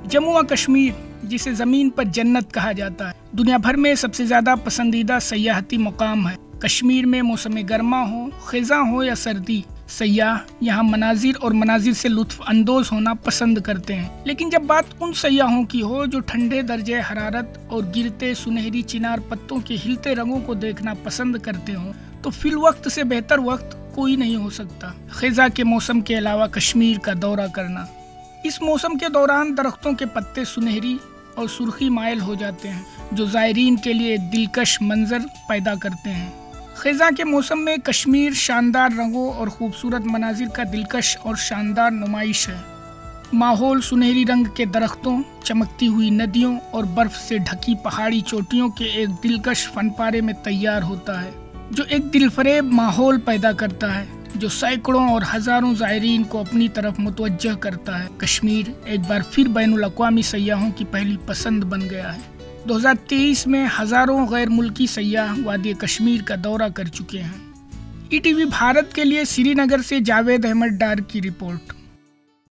जम्मू व कश्मीर, जिसे ज़मीन पर जन्नत कहा जाता है, दुनिया भर में सबसे ज़्यादा पसंदीदा सयाहती मुकाम है। कश्मीर में मौसम गर्मा हो, ख़ज़ां हो या सर्दी, सयाह यहाँ मनाजिर और मनाजिर से लुत्फ़ अंदोज़ होना पसंद करते हैं। लेकिन जब बात उन सयाहों की हो जो ठंडे दर्जे हरारत और गिरते सुनहरी चिनार पत्तों के हिलते रंगों को देखना पसंद करते हों, तो फिल वक्त से बेहतर वक्त कोई नहीं हो सकता ख़ज़ां के मौसम के अलावा कश्मीर का दौरा करना। इस मौसम के दौरान दरख्तों के पत्ते सुनहरी और सुर्खी मायल हो जाते हैं, जो ज़ायरीन के लिए एक दिलकश मंजर पैदा करते हैं। ख़ज़ां के मौसम में कश्मीर शानदार रंगों और खूबसूरत मनाजिर का दिलकश और शानदार नुमाइश है। माहौल सुनहरी रंग के दरख्तों, चमकती हुई नदियों और बर्फ़ से ढकी पहाड़ी चोटियों के एक दिलकश फनपारे में तैयार होता है, जो एक दिलफरेब माहौल पैदा करता है, जो सैकड़ों और हज़ारों ज़ायरीन को अपनी तरफ मुतवज्जह करता है। कश्मीर एक बार फिर बैनुल अक़वामी सयाहों की पहली पसंद बन गया है। 2023 में हज़ारों गैर मुल्की सयाह वादी कश्मीर का दौरा कर चुके हैं। ईटीवी भारत के लिए श्रीनगर से जावेद अहमद डार की रिपोर्ट।